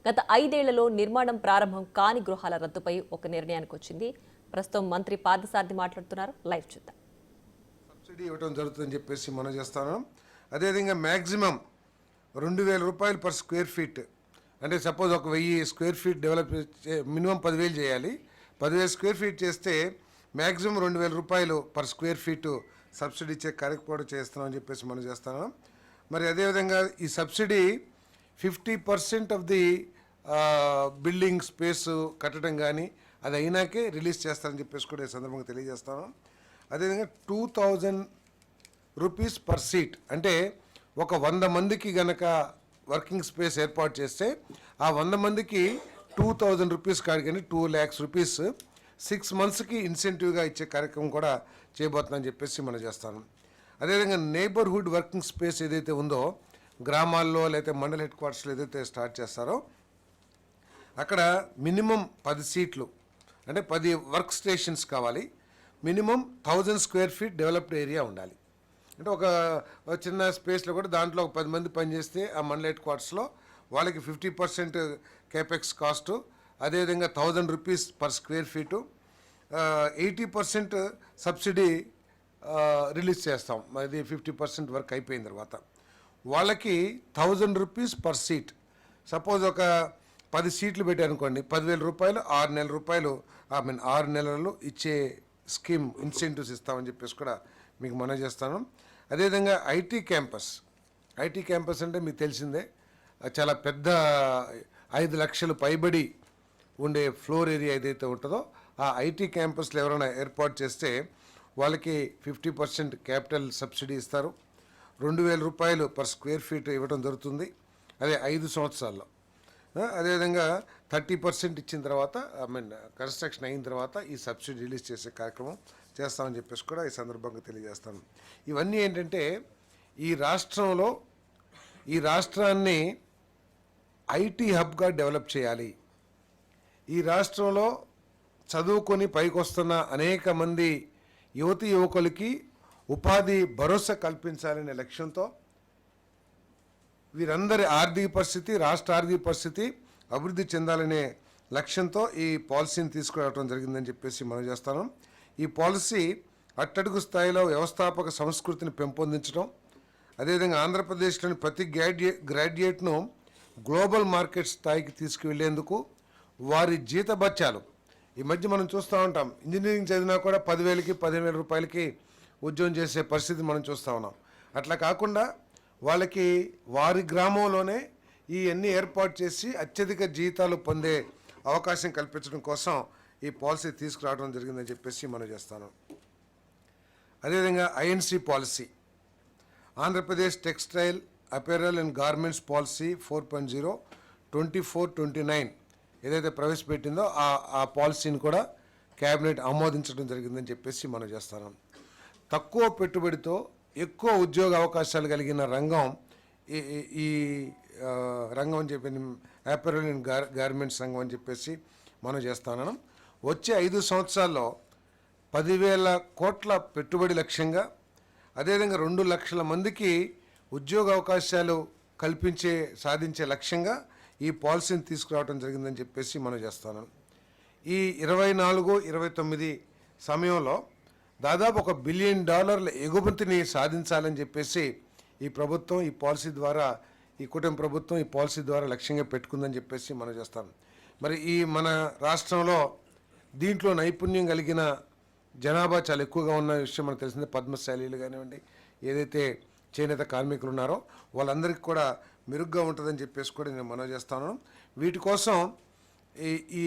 గత 5 ఏళ్లలో నిర్మాణం ప్రారంభం కాని గృహాల రద్దుపై ఒక నిర్ణయానికి వచ్చింది. ప్రస్తుతం మంత్రి పార్థసారథి మాట్లాడుతున్నారు. లైవ్ చూద్దాం. సబ్సిడీ ఇవ్వడం జరుగుతుందని చెప్పేసి మనం చేస్తాను. అదేవిధంగా మ్యాక్సిమం 2,000 రూపాయలు పర్ స్క్వేర్ ఫీట్, అంటే సపోజ్ ఒక 1000 స్క్వేర్ ఫీట్ డెవలప్ మినిమం 10,000 చేయాలి. 10,000 స్క్వేర్ ఫీట్ చేస్తే మ్యాక్సిమం 2,000 రూపాయలు పర్ స్క్వేర్ ఫీటు సబ్సిడీ ఇచ్చే కార్యక్రమం చేస్తున్నామని చెప్పేసి మనం చేస్తాను. మరి అదేవిధంగా ఈ subsidy 50% of the building space కట్టడం కానీ అది అయినాకే రిలీజ్ చేస్తారని చెప్పేసి కూడా ఈ సందర్భంగా తెలియజేస్తాను. అదేవిధంగా 2,000 రూపీస్ పర్ సీట్, అంటే ఒక 100 మందికి గనక వర్కింగ్ స్పేస్ ఏర్పాటు చేస్తే ఆ 100 మందికి 2,000 రూపీస్ కాడికని 2 lakhs రూపీస్ 6 monthsకి ఇన్సెంటివ్గా ఇచ్చే కార్యక్రమం కూడా చేయబోతుందని చెప్పేసి మనం చేస్తాను. అదేవిధంగా నైబర్హుడ్ వర్కింగ్ స్పేస్ ఏదైతే ఉందో గ్రామాల్లో లేకపోతే మండల హెడ్ క్వార్టర్స్లో ఏదైతే స్టార్ట్ చేస్తారో అక్కడ మినిమం 10 సీట్లు, అంటే 10 వర్క్ స్టేషన్స్ కావాలి. Minimum 1,000 square feet developed area ఉండాలి. అంటే ఒక చిన్న స్పేస్లో కూడా దాంట్లో ఒక 10 మంది పనిచేస్తే ఆ మండల హెడ్ క్వార్టర్స్లో వాళ్ళకి 50% కేపెక్స్ కాస్టు, అదేవిధంగా 1,000 rupees per square feet, 80% subsidy release చేస్తాం. అది 50% వర్క్ అయిపోయిన తర్వాత వాళ్ళకి 1,000 రూపీస్ పర్ సీట్. సపోజ్ ఒక 10 సీట్లు పెట్టారనుకోండి, 10,000 రూపాయలు 6 నెలల రూపాయలు 6 నెలలు ఇచ్చే స్కీమ్ ఇన్సెంటివ్స్ ఇస్తామని చెప్పేసి కూడా మీకు మనం చేస్తాను. అదేవిధంగా ఐటీ క్యాంపస్ అంటే మీకు తెలిసిందే, చాలా పెద్ద 5 లక్షలు పైబడి ఉండే ఫ్లోర్ ఏరియా ఏదైతే ఉంటుందో ఆ ఐటీ క్యాంపస్లో ఎవరైనా ఏర్పాటు చేస్తే వాళ్ళకి 50% క్యాపిటల్ సబ్సిడీ ఇస్తారు. 2,000 రూపాయలు పర్ స్క్వేర్ ఫీట్ ఇవ్వడం జరుగుతుంది. అదే 5 సంవత్సరాల్లో. అదేవిధంగా 30% ఇచ్చిన తర్వాత కన్స్ట్రక్షన్ అయిన తర్వాత ఈ సబ్సిడీ రిలీజ్ చేసే కార్యక్రమం చేస్తామని చెప్పేసి కూడా ఈ సందర్భంగా తెలియజేస్తాను. ఇవన్నీ ఏంటంటే ఈ రాష్ట్రాన్ని ఐటీ హబ్గా డెవలప్ చేయాలి. ఈ రాష్ట్రంలో చదువుకొని పైకొస్తున్న అనేక మంది యువతి యువకులకి ఉపాధి భరోసా కల్పించాలనే లక్ష్యంతో వీరందరి రాష్ట్ర ఆర్థిక పరిస్థితి అభివృద్ధి చెందాలనే లక్ష్యంతో ఈ పాలసీని తీసుకురావడం జరిగిందని చెప్పేసి మనం చేస్తాను. ఈ పాలసీ అట్టడుగు స్థాయిలో వ్యవస్థాపక సంస్కృతిని పెంపొందించడం, అదేవిధంగా ఆంధ్రప్రదేశ్లోని ప్రతి గ్రాడ్యుయేట్ను గ్లోబల్ మార్కెట్ స్థాయికి తీసుకువెళ్లేందుకు వారి జీతభత్యాలు, ఈ మధ్య మనం చూస్తూ ఉంటాం, ఇంజనీరింగ్ చదివినా కూడా 10,000కి 15,000 రూపాయలకి ఉద్యోగం చేసే పరిస్థితి మనం చూస్తూ ఉన్నాం. అట్లా కాకుండా వాళ్ళకి వారి గ్రామంలోనే ఇవన్నీ ఏర్పాటు చేసి అత్యధిక జీతాలు పొందే అవకాశం కల్పించడం కోసం ఈ పాలసీ తీసుకురావడం జరిగిందని చెప్పేసి మనం చేస్తాను. అదేవిధంగా INC policy, Andhra Pradesh textile apparel and garments policy 4.0 2429 ఏదైతే ప్రవేశపెట్టిందో ఆ పాలసీని కూడా క్యాబినెట్ ఆమోదించడం జరిగిందని చెప్పేసి మనం చేస్తాను. తక్కువ పెట్టుబడితో ఎక్కువ ఉద్యోగ అవకాశాలు కలిగిన రంగం ఈ రంగం అని చెప్పి అపెరల్ అండ్ గార్మెంట్స్ రంగం అని చెప్పేసి మనం చేస్తాను. వచ్చే 5 సంవత్సరాల్లో 10,000 కోట్ల పెట్టుబడి లక్ష్యంగా, అదేవిధంగా 2 లక్షల మందికి ఉద్యోగ అవకాశాలు సాధించే లక్ష్యంగా ఈ పాలసీని తీసుకురావడం జరిగిందని చెప్పేసి మనం చేస్తాను. ఈ 24-29 సమయంలో దాదాపు $1 బిలియన్ ఎగుమతిని సాధించాలని చెప్పేసి ఈ ప్రభుత్వం ఈ కూటమి ప్రభుత్వం ఈ పాలసీ ద్వారా లక్ష్యంగా పెట్టుకుందని చెప్పేసి మనం చేస్తాం. మరి మన రాష్ట్రంలో దీంట్లో నైపుణ్యం కలిగిన జనాభా చాలా ఎక్కువగా ఉన్న విషయం మనకు తెలిసిందే. పద్మశాలీలు కానివ్వండి, ఏదైతే చేనేత కార్మికులు ఉన్నారో వాళ్ళందరికీ కూడా మెరుగ్గా ఉంటుందని చెప్పేసి కూడా నేను మనవి చేస్తాను. వీటి కోసం ఈ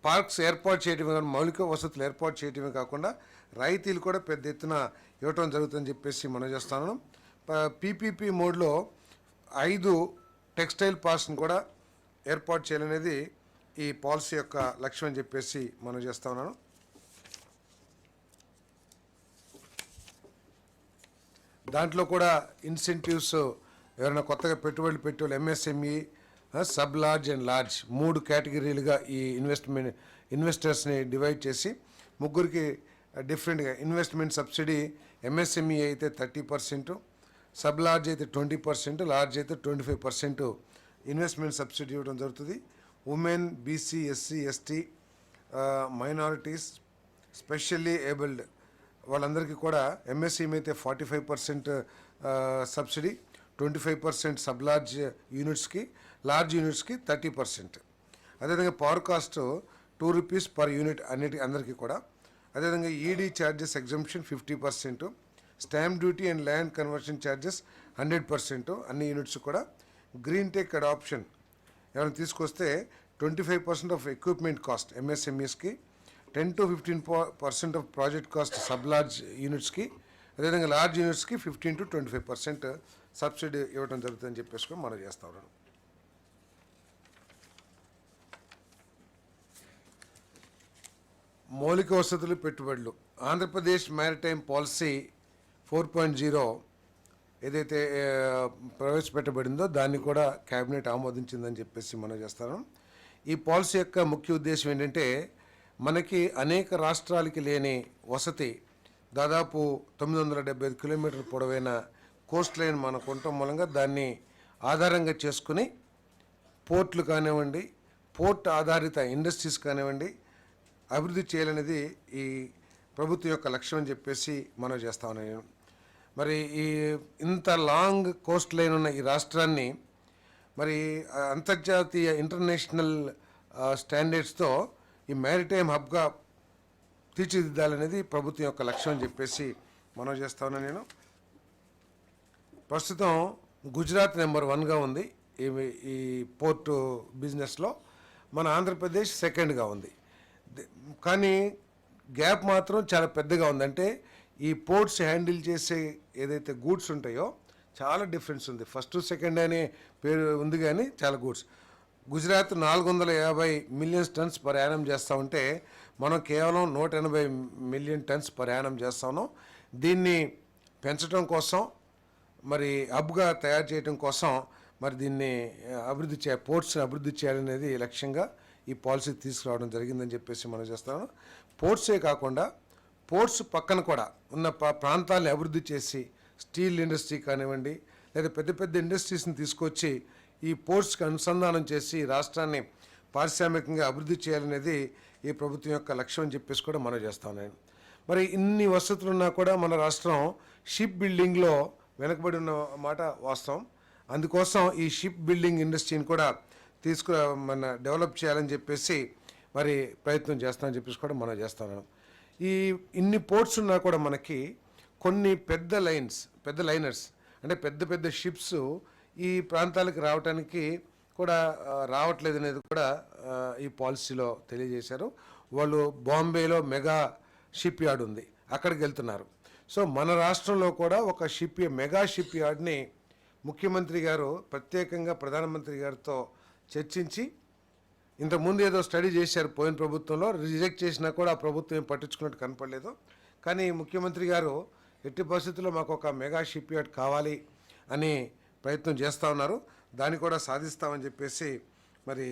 పార్క్స్ ఏర్పాటు చేయడమే కానీ మౌలిక వసతులు ఏర్పాటు చేయడమే కాకుండా రాయితీలు కూడా పెద్ద ఎత్తున ఇవ్వటం జరుగుతుందని చెప్పేసి మనం చేస్తాను. పీపీపీ మోడ్లో 5 టెక్స్టైల్ పార్క్స్ని కూడా ఏర్పాటు చేయాలనేది ఈ పాలసీ యొక్క లక్ష్యం అని చెప్పేసి మనం చేస్తా ఉన్నాను. దాంట్లో కూడా ఇన్సెంటివ్స్ ఎవరైనా కొత్తగా పెట్టుబడులు పెట్టే MSME, sub large and large 3 కేటగిరీలుగా ఈ ఇన్వెస్టర్స్ని డివైడ్ చేసి ముగ్గురికి డిఫరెంట్గా ఇన్వెస్ట్మెంట్ సబ్సిడీ ఎంఎస్ఎంఈ అయితే 30%, సబ్ లార్జ్ అయితే 20%, లార్జ్ అయితే 25% ఇన్వెస్ట్మెంట్ సబ్సిడీ ఇవ్వడం జరుగుతుంది. Women, BC, SC, ST, minorities, specially abled వాళ్ళందరికీ కూడా ఎంఎస్సీఎం అయితే 45% సబ్సిడీ, 25% సబ్ లార్జ్ యూనిట్స్కి, లార్జ్ యూనిట్స్కి 30%. అదేవిధంగా పవర్ కాస్ట్ ₹2 పర్ యూనిట్ అందరికీ కూడా. అదేవిధంగా ED charges exemption 50%, stamp duty and land conversion charges 100% అన్ని యూనిట్స్ కూడా. గ్రీన్ టెక్ అడాప్షన్ ఎవరైనా తీసుకొస్తే 25% ఆఫ్ ఎక్విప్మెంట్ కాస్ట్ ఎంఎస్ఎంఈస్కి, 10 to 15% of project cost sub large యూనిట్స్కి, అదేవిధంగా లార్జ్ యూనిట్స్కి 15 to 25% సబ్సిడీ ఇవ్వడం జరుగుతుందని చెప్పేసి కూడా మనం చేస్తా ఉన్నాం. మౌలిక వసతులు, పెట్టుబడులు. ఆంధ్రప్రదేశ్ మ్యారిటైమ్ పాలసీ 4.0 ఏదైతే ప్రవేశపెట్టబడిందో దాన్ని కూడా కేబినెట్ ఆమోదించిందని చెప్పేసి మనం చేస్తాం. ఈ పాలసీ యొక్క ముఖ్య ఉద్దేశం ఏంటంటే మనకి అనేక రాష్ట్రాలకి లేని వసతి, దాదాపు 975 కిలోమీటర్ల పొడవైన కోస్ట్ లైన్ మనకు ఉండటం మూలంగా దాన్ని ఆధారంగా చేసుకుని పోర్ట్లు కానివ్వండి, పోర్ట్ ఆధారిత ఇండస్ట్రీస్ కానివ్వండి అభివృద్ధి చేయాలనేది ఈ ప్రభుత్వం యొక్క లక్ష్యం అని చెప్పేసి మనం చేస్తా ఉన్నాను. మరి ఈ ఇంత లాంగ్ కోస్ట్ లైన్ ఉన్న ఈ రాష్ట్రాన్ని మరి అంతర్జాతీయ ఇంటర్నేషనల్ స్టాండర్డ్స్తో ఈ మ్యారిటైమ్ హబ్గా తీర్చిదిద్దాలనేది ప్రభుత్వం యొక్క లక్ష్యం అని చెప్పేసి మనం చేస్తా ఉన్నాను నేను. ప్రస్తుతం గుజరాత్ నెంబర్ 1గా ఉంది ఈ పోర్టు బిజినెస్లో, మన ఆంధ్రప్రదేశ్ సెకండ్గా ఉంది. కానీ గ్యాప్ మాత్రం చాలా పెద్దగా ఉంది. అంటే ఈ పోర్ట్స్ హ్యాండిల్ చేసే ఏదైతే గూడ్స్ ఉంటాయో చాలా డిఫరెన్స్ ఉంది. ఫస్ట్ సెకండ్ అనే పేరు ఉంది కానీ చాలా goods. Gujarat 450 million tons per annum చేస్తూ ఉంటే మనం కేవలం 180 మిలియన్ టన్స్ పర్ యానం చేస్తా ఉన్నాం. దీన్ని పెంచడం కోసం, మరి హబ్గా తయారు చేయడం కోసం మరి దీన్ని పోర్ట్స్ని అభివృద్ధి చేయాలనేది లక్ష్యంగా ఈ పాలసీ తీసుకురావడం జరిగిందని చెప్పేసి మనం చేస్తాను. పోర్ట్సే కాకుండా పోర్ట్స్ పక్కన కూడా ఉన్న ప్రాంతాలను అభివృద్ధి చేసి స్టీల్ ఇండస్ట్రీ కానివ్వండి, లేదా పెద్ద పెద్ద ఇండస్ట్రీస్ని తీసుకొచ్చి ఈ పోర్ట్స్కి అనుసంధానం చేసి రాష్ట్రాన్ని పారిశ్రామికంగా అభివృద్ధి చేయాలనేది ఈ ప్రభుత్వం యొక్క లక్ష్యం అని చెప్పేసి కూడా మనం చేస్తాను నేను. మరి ఇన్ని వసతులున్నా కూడా మన రాష్ట్రం షిప్ బిల్డింగ్లో వెనకబడి ఉన్న మాట వాస్తవం. అందుకోసం ఈ షిప్ బిల్డింగ్ ఇండస్ట్రీని కూడా డెవలప్ చేయాలని చెప్పేసి మరి ప్రయత్నం చేస్తామని చెప్పేసి కూడా మనం చేస్తున్నాం. ఈ ఇన్ని పోర్ట్స్ ఉన్నా కూడా మనకి కొన్ని పెద్ద లైనర్స్ అంటే పెద్ద పెద్ద షిప్స్ ఈ ప్రాంతాలకు రావడానికి కూడా రావట్లేదు అనేది కూడా ఈ పాలసీలో తెలియజేశారు. వాళ్ళు బాంబేలో మెగా షిప్ యార్డ్ ఉంది, అక్కడికి వెళ్తున్నారు. సో మన రాష్ట్రంలో కూడా ఒక మెగా షిప్ యార్డ్ని ముఖ్యమంత్రి గారు ప్రత్యేకంగా ప్రధానమంత్రి గారితో చర్చించి, ఇంతకుముందు ఏదో స్టడీ చేశారు పోయిన ప్రభుత్వంలో, రిజెక్ట్ చేసినా కూడా ఆ ప్రభుత్వం ఏం పట్టించుకున్నట్టు కనపడలేదు. కానీ ముఖ్యమంత్రి గారు ఎట్టి పరిస్థితుల్లో మాకు ఒక మెగా షిప్ యార్డ్ కావాలి అని ప్రయత్నం చేస్తూ ఉన్నారు. దాన్ని కూడా సాధిస్తామని చెప్పేసి మరి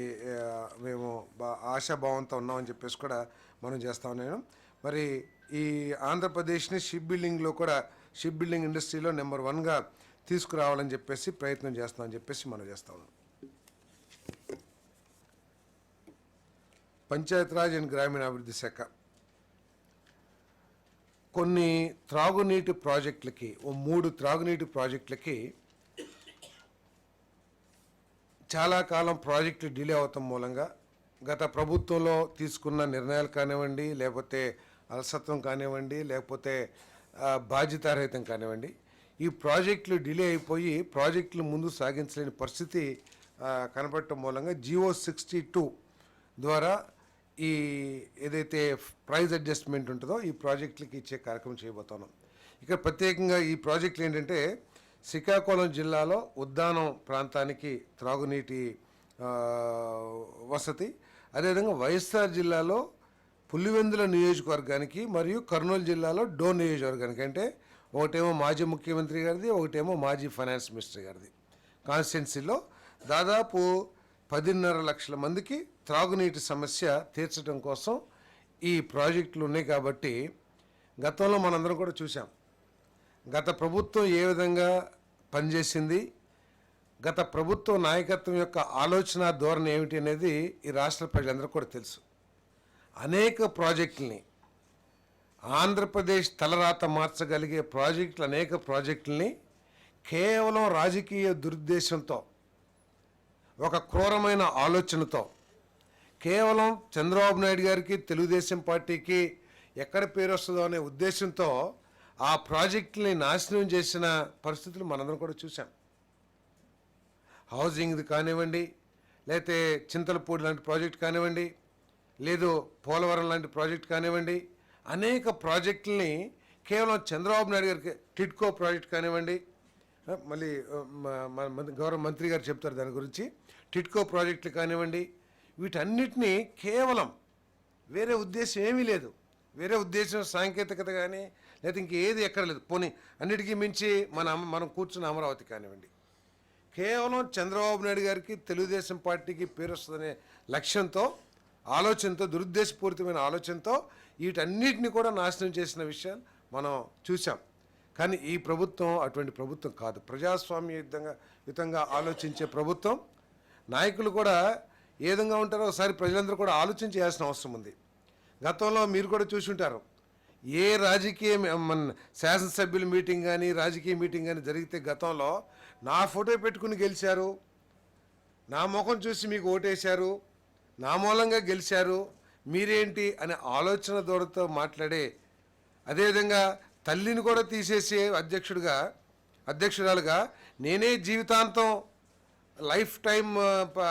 మేము ఆశాభావంతో ఉన్నామని చెప్పేసి కూడా మనం చేస్తా ఉన్నాను. మరి ఈ ఆంధ్రప్రదేశ్ని షిప్ బిల్డింగ్ ఇండస్ట్రీలో నెంబర్ 1గా తీసుకురావాలని చెప్పేసి ప్రయత్నం చేస్తామని చెప్పేసి మనం చేస్తా ఉన్నాం. పంచాయతీరాజ్ అండ్ గ్రామీణాభివృద్ధి శాఖ కొన్ని త్రాగునీటి ప్రాజెక్టులకి 3 త్రాగునీటి ప్రాజెక్టులకి చాలా కాలం ప్రాజెక్టు డిలే అవటం మూలంగా గత ప్రభుత్వంలో తీసుకున్న నిర్ణయాలు కానివ్వండి, లేకపోతే అలసత్వం కానివ్వండి, లేకపోతే బాధ్యతారహితం కానివ్వండి, ఈ ప్రాజెక్టులు డిలే అయిపోయి ప్రాజెక్టులు ముందు సాగించలేని పరిస్థితి కనపడటం మూలంగా GO 62 ద్వారా ఈ ఏదైతే ప్రైజ్ అడ్జస్ట్మెంట్ ఉంటుందో ఈ ప్రాజెక్టులకి ఇచ్చే కార్యక్రమం చేయబోతున్నాం. ఇక్కడ ప్రత్యేకంగా ఈ ప్రాజెక్టులు ఏంటంటే శ్రీకాకుళం జిల్లాలో ఉద్దానం ప్రాంతానికి త్రాగునీటి వసతి, అదేవిధంగా వైఎస్ఆర్ జిల్లాలో పులివెందుల నియోజకవర్గానికి మరియు కర్నూలు జిల్లాలో డోన్ నియోజకవర్గానికి, అంటే ఒకటేమో మాజీ ముఖ్యమంత్రి గారిది, ఒకటేమో మాజీ ఫైనాన్స్ మినిస్టర్ గారిది కాన్స్టిట్యున్సీలో దాదాపు 10.5 లక్షల మందికి త్రాగునీటి సమస్య తీర్చడం కోసం ఈ ప్రాజెక్టులు ఉన్నాయి. కాబట్టి గతంలో మనందరం కూడా చూసాం గత ప్రభుత్వం ఏ విధంగా పనిచేసింది, గత ప్రభుత్వ నాయకత్వం యొక్క ఆలోచన ధోరణి ఏమిటి అనేది ఈ రాష్ట్ర ప్రజలందరూ కూడా తెలుసు. అనేక ప్రాజెక్టుల్ని ఆంధ్రప్రదేశ్ తలరాత మార్చగలిగే అనేక ప్రాజెక్టుల్ని కేవలం రాజకీయ దురుద్దేశంతో, ఒక క్రూరమైన ఆలోచనతో, కేవలం చంద్రబాబు నాయుడు గారికి తెలుగుదేశం పార్టీకి ఎక్కడ పేరు వస్తుందో అనే ఉద్దేశంతో ఆ ప్రాజెక్టుల్ని నాశనం చేసిన పరిస్థితులు మనందరం కూడా చూసాం. హౌసింగ్ది కానివ్వండి, లేకపోతే చింతలపూడి లాంటి ప్రాజెక్ట్ కానివ్వండి, లేదు పోలవరం లాంటి ప్రాజెక్ట్ కానివ్వండి, అనేక ప్రాజెక్టుల్ని కేవలం చంద్రబాబు నాయుడు గారికి, టిడ్కో ప్రాజెక్ట్ కానివ్వండి, మళ్ళీ గౌరవ మంత్రి గారు చెప్తారు దాని గురించి, టిడ్కో ప్రాజెక్టులు కానివ్వండి, వీటన్నిటినీ కేవలం వేరే ఉద్దేశం ఏమీ లేదు, వేరే ఉద్దేశం సాంకేతికత కానీ లేదా ఇంకేది ఎక్కడ లేదు. పోనీ అన్నిటికీ మించి మనం కూర్చున్న అమరావతి కానివ్వండి, కేవలం చంద్రబాబు నాయుడు గారికి తెలుగుదేశం పార్టీకి పేరు వస్తుందనే లక్ష్యంతో, ఆలోచనతో, దురుద్దేశపూరితమైన ఆలోచనతో వీటన్నిటిని కూడా నాశనం చేసిన విషయాలు మనం చూసాం. కానీ ఈ ప్రభుత్వం అటువంటి ప్రభుత్వం కాదు. ప్రజాస్వామ్యయుతంగా ఆలోచించే ప్రభుత్వం. నాయకులు కూడా ఏ విధంగా ఉంటారో ఒకసారి ప్రజలందరూ కూడా ఆలోచన చేయాల్సిన అవసరం ఉంది. గతంలో మీరు కూడా చూసి ఉంటారు, ఏ రాజకీయ శాసనసభ్యుల మీటింగ్ కానీ రాజకీయ మీటింగ్ కానీ జరిగితే గతంలో నా ఫోటో పెట్టుకుని గెలిచారు, నా ముఖం చూసి మీకు ఓటేశారు, నా మూలంగా గెలిచారు, మీరేంటి అనే ఆలోచన దూరంతో మాట్లాడే, అదేవిధంగా తల్లిని కూడా తీసేసే అధ్యక్షురాలుగా నేనే జీవితాంతం లైఫ్ టైం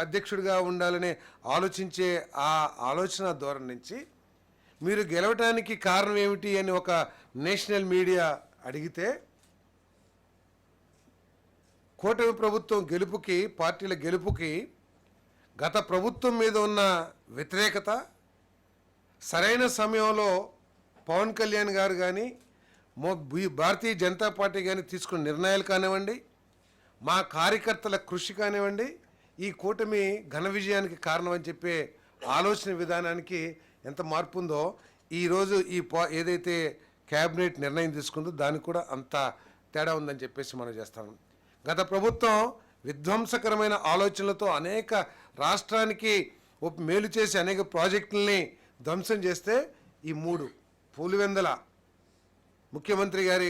అధ్యక్షుడిగా ఉండాలని ఆలోచించే ఆ ఆలోచన ధోరణి నుంచి మీరు గెలవటానికి కారణం ఏమిటి అని ఒక నేషనల్ మీడియా అడిగితే, కూటమి ప్రభుత్వం గెలుపుకి, పార్టీల గెలుపుకి గత ప్రభుత్వం మీద ఉన్న వ్యతిరేకత, సరైన సమయంలో పవన్ కళ్యాణ్ గారు కానీ భారతీయ జనతా పార్టీ కానీ తీసుకున్న నిర్ణయాలు కానివ్వండి, మా కార్యకర్తల కృషి కానివ్వండి, ఈ కూటమి ఘన విజయానికి కారణం అని చెప్పే ఆలోచన విధానానికి ఎంత మార్పు ఉందో ఈరోజు ఏదైతే క్యాబినెట్ నిర్ణయం తీసుకుందో దానికి కూడా అంత తేడా ఉందని చెప్పేసి మనం చేస్తాము. గత ప్రభుత్వం విధ్వంసకరమైన ఆలోచనలతో అనేక రాష్ట్రానికి మేలు చేసి అనేక ప్రాజెక్టుల్ని ధ్వంసం చేస్తే, ఈ 3 పులివెందల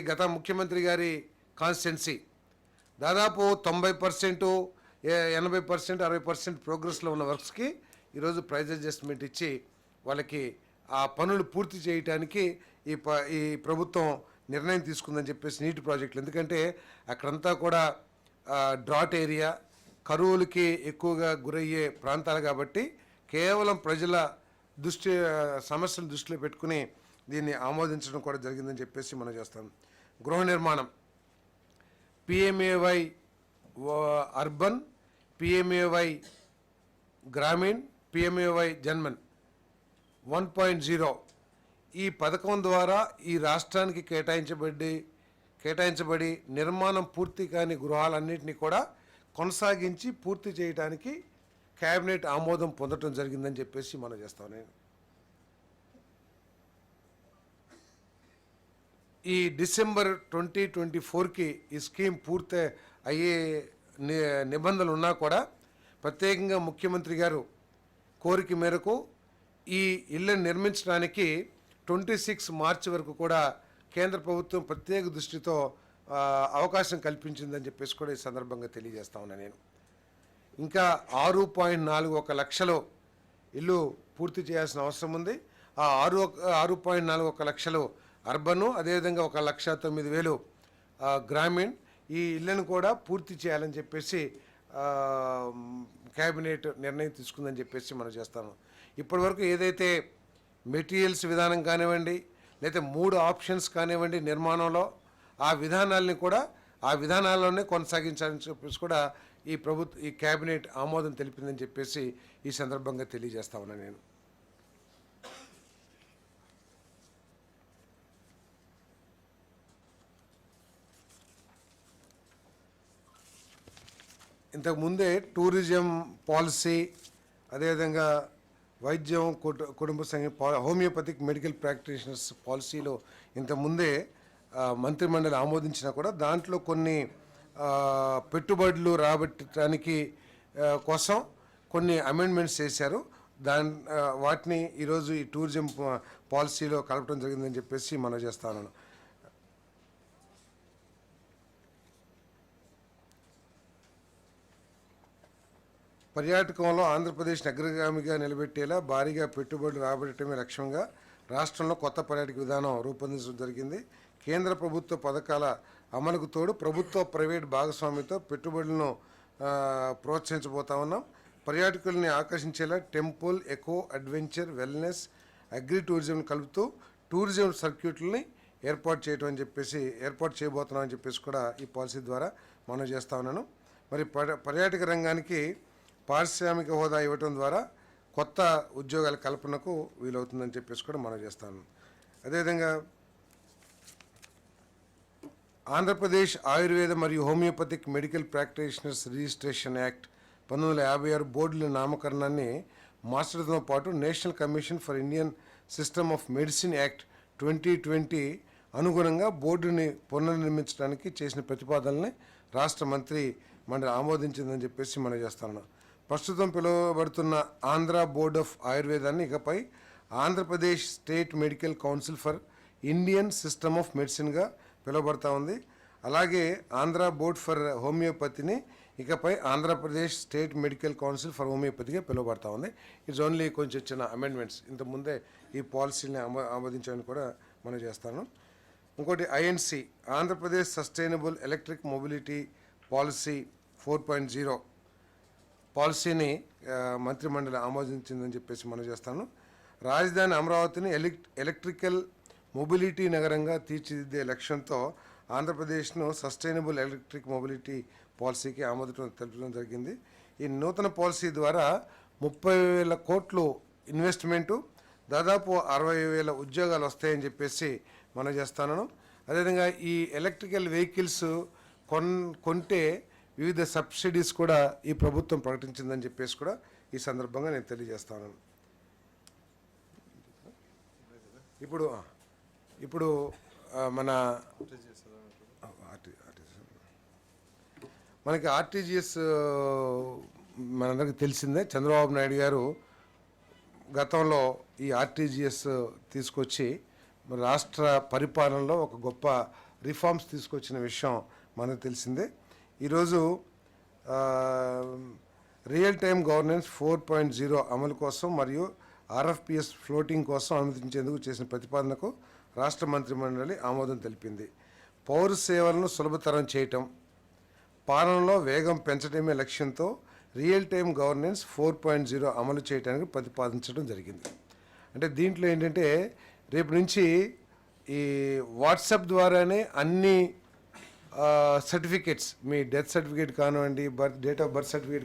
గత ముఖ్యమంత్రి గారి కాన్స్టిట్యున్సీ దాదాపు 90%, 80%, 60% ప్రోగ్రెస్లో ఉన్న వర్క్స్కి ఈరోజు ప్రైజ్ అడ్జస్ట్మెంట్ ఇచ్చి వాళ్ళకి ఆ పనులు పూర్తి చేయడానికి ఈ ప్రభుత్వం నిర్ణయం తీసుకుందని చెప్పేసి నీటి ప్రాజెక్టులు. ఎందుకంటే అక్కడంతా కూడా డ్రాట్ ఏరియా, కరువులకి ఎక్కువగా గురయ్యే ప్రాంతాలు కాబట్టి కేవలం ప్రజల సమస్యలు దృష్టిలో పెట్టుకుని దీన్ని ఆమోదించడం కూడా జరిగిందని చెప్పేసి మనం చేస్తాం. గృహ నిర్మాణం, PMAY urban, PMAY Grameen, PMAY JANMAN 1.0 ఈ పథకం ద్వారా ఈ రాష్ట్రానికి కేటాయించబడి నిర్మాణం పూర్తి కాని గృహాలన్నింటినీ కూడా కొనసాగించి పూర్తి చేయడానికి కేబినెట్ ఆమోదం పొందడం జరిగిందని చెప్పేసి మనం చేస్తాం. నేను ఈ డిసెంబర్ 2024కి ఈ స్కీమ్ పూర్తి అయ్యే నిబంధనలు ఉన్నా కూడా ప్రత్యేకంగా ముఖ్యమంత్రి గారు కోరిక మేరకు ఈ ఇళ్లను నిర్మించడానికి 26 మార్చి వరకు కూడా కేంద్ర ప్రభుత్వం ప్రత్యేక దృష్టితో అవకాశం కల్పించిందని చెప్పేసి కూడా ఈ సందర్భంగా తెలియజేస్తా ఉన్నా. నేను ఇంకా 6.41 లక్షలు ఇల్లు పూర్తి చేయాల్సిన అవసరం ఉంది. ఆ 6.41 లక్షలు అర్బను, అదేవిధంగా 1,09,000 గ్రామీణ్ ఈ ఇళ్లను కూడా పూర్తి చేయాలని చెప్పేసి క్యాబినెట్ నిర్ణయం తీసుకుందని చెప్పేసి మనం చేస్తాము. ఇప్పటి వరకు ఏదైతే మెటీరియల్స్ విధానం కానివ్వండి, లేదా 3 ఆప్షన్స్ కానివ్వండి నిర్మాణంలో, ఆ విధానాల్లోనే కొనసాగించాలని చెప్పేసి కూడా ఈ క్యాబినెట్ ఆమోదం తెలిపిందని చెప్పేసి ఈ సందర్భంగా తెలియజేస్తా ఉన్నాను. నేను ఇంతకుముందే టూరిజం పాలసీ, అదేవిధంగా వైద్యం, కుటుంబ హోమియోపతిక్ మెడికల్ ప్రాక్టీషనర్స్ పాలసీలో ఇంతకుముందే మంత్రిమండలి ఆమోదించినా కూడా దాంట్లో కొన్ని పెట్టుబడులు రాబట్టడానికి కోసం కొన్ని అమెండ్మెంట్స్ చేశారు. వాటిని ఈరోజు ఈ టూరిజం పాలసీలో కలపడం జరిగిందని చెప్పేసి మనం చేస్తాను. పర్యాటకంలో ఆంధ్రప్రదేశ్ని అగ్రగామిగా నిలబెట్టేలా భారీగా పెట్టుబడులు రాబట్టడమే లక్ష్యంగా రాష్ట్రంలో కొత్త పర్యాటక విధానం రూపొందించడం జరిగింది. కేంద్ర ప్రభుత్వ పథకాల అమలుకు తోడు ప్రభుత్వ ప్రైవేట్ భాగస్వామ్యంతో పెట్టుబడులను ప్రోత్సహించబోతా ఉన్నాం. పర్యాటకుల్ని ఆకర్షించేలా temple, eco, adventure, wellness, agri tourism కలుపుతూ టూరిజం సర్క్యూట్లని ఏర్పాటు చేయబోతున్నాం అని చెప్పేసి కూడా ఈ పాలసీ ద్వారా మనం చేస్తా ఉన్నాను. మరి పర్యాటక రంగానికి పారిశ్రామిక హోదా ఇవ్వటం ద్వారా కొత్త ఉద్యోగాల కల్పనకు వీలవుతుందని చెప్పేసి కూడా మనం చేస్తాను. అదేవిధంగా ఆంధ్రప్రదేశ్ ఆయుర్వేద మరియు homoeopathic medical practitioners registration act 1956 బోర్డుల నామకరణాన్ని మార్చడంతో పాటు national commission for Indian system of medicine act 2020 అనుగుణంగా బోర్డుని పునర్నిర్మించడానికి చేసిన ప్రతిపాదనల్ని రాష్ట్ర మంత్రి మండలి ఆమోదించిందని చెప్పేసి మనం చేస్తాను. ప్రస్తుతం పిలువబడుతున్న ఆంధ్ర బోర్డ్ ఆఫ్ ఆయుర్వేదాన్ని ఇకపై Andhra Pradesh state medical council for Indian system of మెడిసిన్గా పిలువబడతా ఉంది. అలాగే ఆంధ్ర బోర్డ్ ఫర్ హోమియోపతిని ఇకపై Andhra Pradesh state medical council for హోమియోపతిగా పిలువబడతా ఉంది. ఇట్స్ ఓన్లీ కొంచెం చిన్న అమెండ్మెంట్స్. ఇంతకుముందే ఈ పాలసీని ఆమోదించాలని కూడా మనం చేస్తాను. ఇంకోటి INC Andhra Pradesh sustainable electric mobility policy 4.0 పాలసీని మంత్రిమండలి ఆమోదించిందని చెప్పేసి మనం చేస్తాను. రాజధాని అమరావతిని ఎలక్ట్రికల్ మొబిలిటీ నగరంగా తీర్చిదిద్దే లక్ష్యంతో ఆంధ్రప్రదేశ్ను సస్టైనబుల్ ఎలక్ట్రిక్ మొబిలిటీ పాలసీకి ఆమోదం తెలపడం జరిగింది. ఈ నూతన పాలసీ ద్వారా 30,000 కోట్లు ఇన్వెస్ట్మెంటు, దాదాపు 60,000 ఉద్యోగాలు వస్తాయని చెప్పేసి మనం చేస్తాను. అదేవిధంగా ఈ ఎలక్ట్రికల్ వెహికల్స్ కొంటే వివిధ సబ్సిడీస్ కూడా ఈ ప్రభుత్వం ప్రకటించిందని చెప్పేసి కూడా ఈ సందర్భంగా నేను తెలియజేస్తాను. ఇప్పుడు మనకి ఆర్టీజీఎస్ మనందరికీ తెలిసిందే. చంద్రబాబు నాయుడు గారు గతంలో ఈ ఆర్టీజీఎస్ తీసుకొచ్చి రాష్ట్ర పరిపాలనలో ఒక గొప్ప రిఫార్మ్స్ తీసుకొచ్చిన విషయం మనకు తెలిసిందే. ఈరోజు రియల్ టైమ్ గవర్నెన్స్ 4.0 అమలు కోసం మరియు ఆర్ఎఫ్పిఎస్ ఫ్లోటింగ్ కోసం అనుమతించేందుకు చేసిన ప్రతిపాదనకు రాష్ట్ర మంత్రిమండలి ఆమోదం తెలిపింది. పౌర సేవలను సులభతరం చేయటం, పాలనలో వేగం పెంచడమే లక్ష్యంతో రియల్ టైమ్ గవర్నెన్స్ 4.0 అమలు చేయడానికి ప్రతిపాదించడం జరిగింది. అంటే దీంట్లో ఏంటంటే రేపు నుంచి ఈ వాట్సాప్ ద్వారానే అన్ని సర్టిఫికేట్స్, మీ డెత్ సర్టిఫికేట్ కానివ్వండి, డేట్ ఆఫ్ బర్త్ సర్టిఫికేట్